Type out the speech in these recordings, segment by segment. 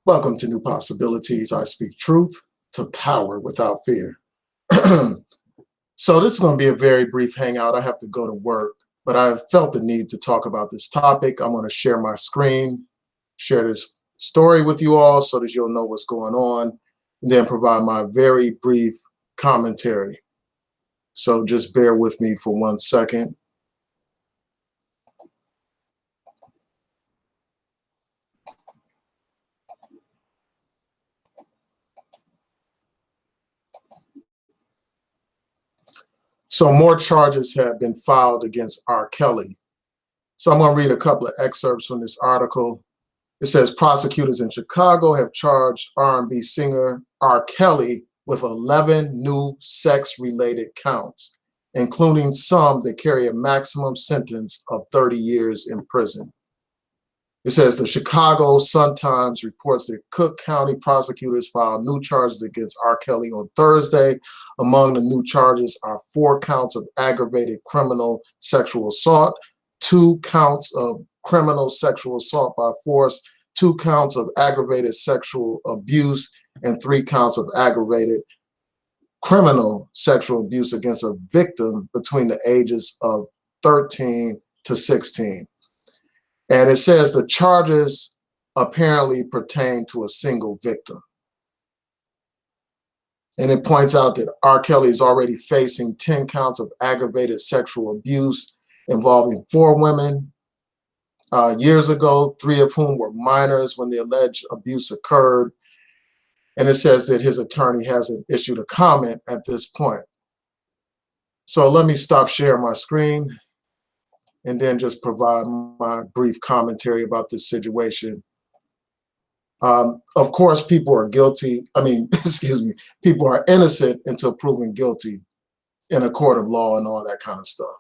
Welcome to New Possibilities. I speak truth to power without fear. So this is going to be a very brief hangout. I have to go to work, but I felt the need to talk about this topic. I'm going to share my screen, share this story with you all so that you'll know what's going on, and then provide my very brief commentary. So just bear with me for 1 second. So more charges have been filed against R. Kelly. So I'm going to read a couple of excerpts from this article. It says prosecutors in Chicago have charged R&B singer R. Kelly with 11 new sex-related counts, including some that carry a maximum sentence of 30 years in prison. It says the Chicago Sun-Times reports that Cook County prosecutors filed new charges against R. Kelly on Thursday. Among the new charges are 4 counts of aggravated criminal sexual assault, 2 counts of criminal sexual assault by force, 2 counts of aggravated sexual abuse, and 3 counts of aggravated criminal sexual abuse against a victim between the ages of 13 to 16. And it says the charges apparently pertain to a single victim. And it points out that R. Kelly is already facing 10 counts of aggravated sexual abuse involving 4 women years ago, 3 of whom were minors when the alleged abuse occurred. And it says that his attorney hasn't issued a comment at this point. So let me stop sharing my screen and then just provide my brief commentary about this situation. Of course, people are guilty. Excuse me, people are innocent until proven guilty in a court of law and all that kind of stuff.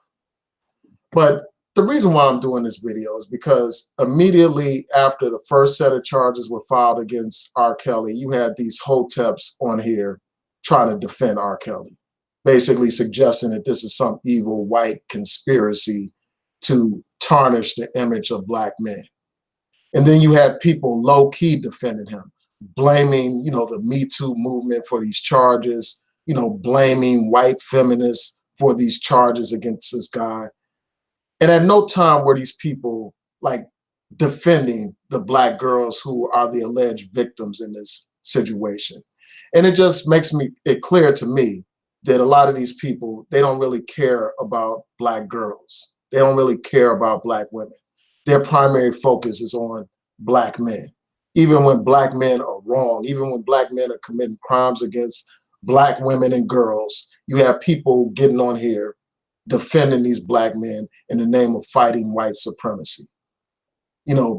But the reason why I'm doing this video is because immediately after the first set of charges were filed against R. Kelly, you had these Hoteps on here trying to defend R. Kelly, basically suggesting that this is some evil white conspiracy to tarnish the image of black men. And then you had people low-key defending him, blaming, the Me Too movement for these charges, blaming white feminists for these charges against this guy. And at no time were these people like defending the black girls who are the alleged victims in this situation. And it just makes it clear to me that a lot of these people, they don't really care about black girls. They don't really care about black women. Their primary focus is on black men. Even when black men are wrong, even when black men are committing crimes against black women and girls, you have people getting on here defending these black men in the name of fighting white supremacy.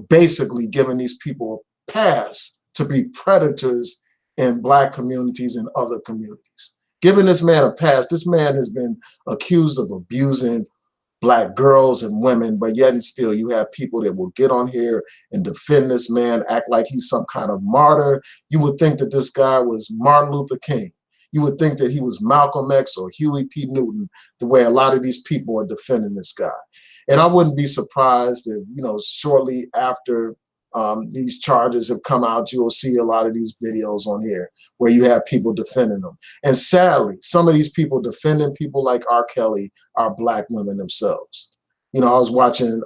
Basically giving these people a pass to be predators in black communities and other communities. Giving this man a pass. This man has been accused of abusing black girls and women, but yet and still you have people that will get on here and defend this man, act like he's some kind of martyr. You would think that this guy was Martin Luther King. You would think that he was Malcolm X or Huey P. Newton, the way a lot of these people are defending this guy. And I wouldn't be surprised if, shortly after these charges have come out, you'll see a lot of these videos on here where you have people defending them. And sadly, some of these people defending people like R. Kelly are black women themselves. I was watching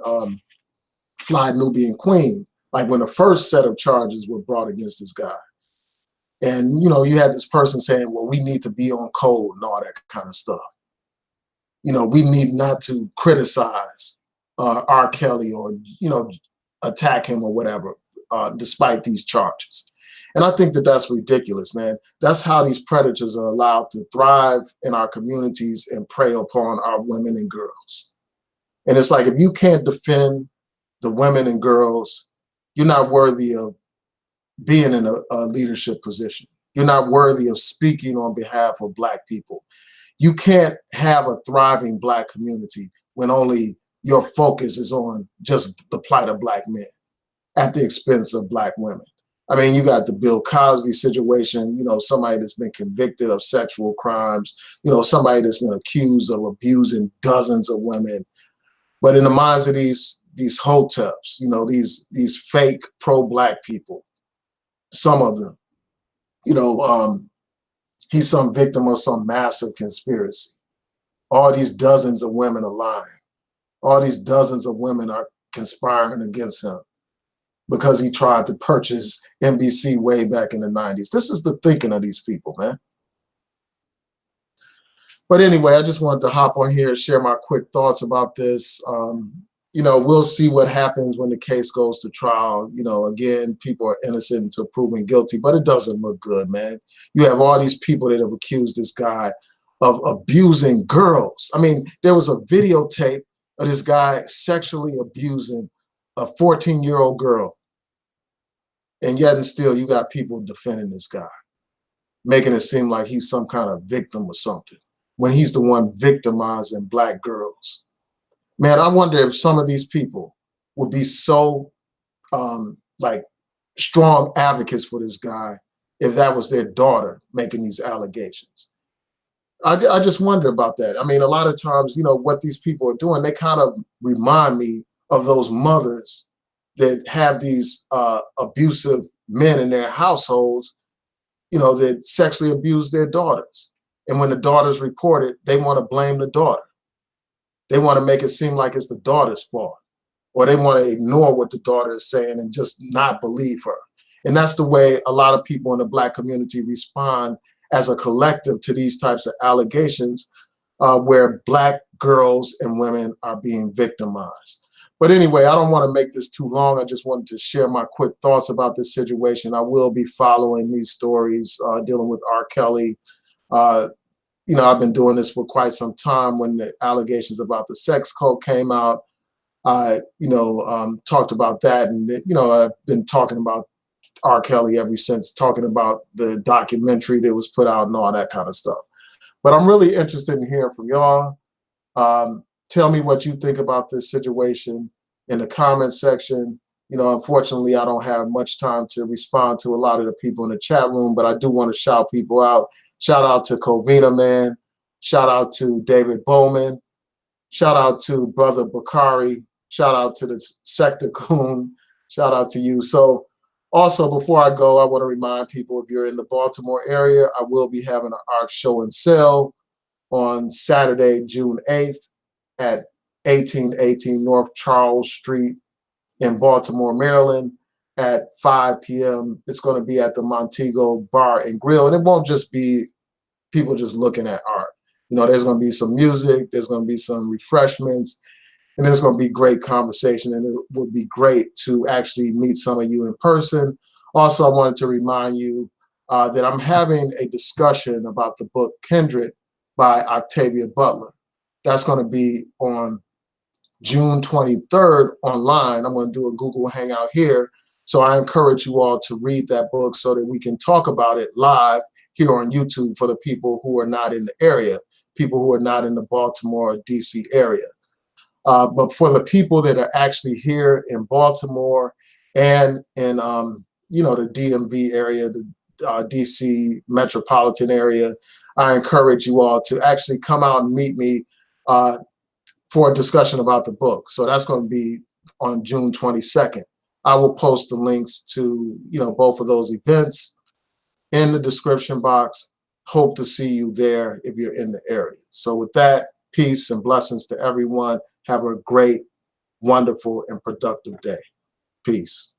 Fly Nubian Queen, like when the first set of charges were brought against this guy. And, you had this person saying, well, we need to be on code and all that kind of stuff. We need not to criticize R. Kelly or, attack him or whatever, despite these charges. And I think that that's ridiculous, man. That's how these predators are allowed to thrive in our communities and prey upon our women and girls. And it's like, if you can't defend the women and girls, you're not worthy of being in a leadership position. You're not worthy of speaking on behalf of black people. You can't have a thriving black community when only your focus is on just the plight of black men at the expense of black women. I mean, you got the Bill Cosby situation, somebody that's been convicted of sexual crimes, somebody that's been accused of abusing dozens of women. But in the minds of these Hoteps, these fake pro-black people, some of them. You know, he's some victim of some massive conspiracy. All these dozens of women are lying. All these dozens of women are conspiring against him because he tried to purchase NBC way back in the 90s. This is the thinking of these people, man. But anyway, I just wanted to hop on here and share my quick thoughts about this. You know, we'll see what happens when the case goes to trial. You know, again, people are innocent until proven guilty, but it doesn't look good, man. You have all these people that have accused this guy of abusing girls. I mean, there was a videotape of this guy sexually abusing a 14-year-old girl. And yet and still, you got people defending this guy, making it seem like he's some kind of victim or something, when he's the one victimizing Black girls. Man, I wonder if some of these people would be so like strong advocates for this guy if that was their daughter making these allegations. I just wonder about that. I mean, a lot of times, you know, what these people are doing, they kind of remind me of those mothers that have these abusive men in their households, you know, that sexually abuse their daughters. And when the daughters report it, they want to blame the daughter. They want to make it seem like it's the daughter's fault, or they want to ignore what the daughter is saying and just not believe her. And that's the way a lot of people in the Black community respond as a collective to these types of allegations, where Black girls and women are being victimized. But anyway, I don't want to make this too long. I just wanted to share my quick thoughts about this situation. I will be following these stories dealing with R. Kelly. You know, I've been doing this for quite some time. When the allegations about the sex cult came out, I, you know, talked about that. And, you know, I've been talking about R. Kelly ever since, talking about the documentary that was put out and all that kind of stuff. But I'm really interested in hearing from y'all. Tell me what you think about this situation in the comment section. You know, unfortunately, I don't have much time to respond to a lot of the people in the chat room, but I do want to shout people out. Shout out to Covina, man. Shout out to David Bowman. Shout out to Brother Bakari. Shout out to the Sector Coon. Shout out to you. So also, before I go, I want to remind people, if you're in the Baltimore area, I will be having an art show and sale on Saturday, June 8th at 1818 North Charles Street in Baltimore, Maryland at 5 p.m. It's going to be at the Montego Bar and Grill. And it won't just be people just looking at art. You know, there's going to be some music, there's going to be some refreshments, and there's going to be great conversation. And it would be great to actually meet some of you in person. Also, I wanted to remind you that I'm having a discussion about the book Kindred by Octavia Butler. That's going to be on June 23rd online. I'm going to do a Google Hangout here. So I encourage you all to read that book so that we can talk about it live here on YouTube for the people who are not in the area, people who are not in the Baltimore, DC area. But for the people that are actually here in Baltimore and in, you know, the DMV area, the DC metropolitan area, I encourage you all to actually come out and meet me for a discussion about the book. So that's going to be on June 22nd. I will post the links to, you know, both of those events in the description box. Hope to see you there if you're in the area. So with that, peace and blessings to everyone. Have a great, wonderful, and productive day. Peace.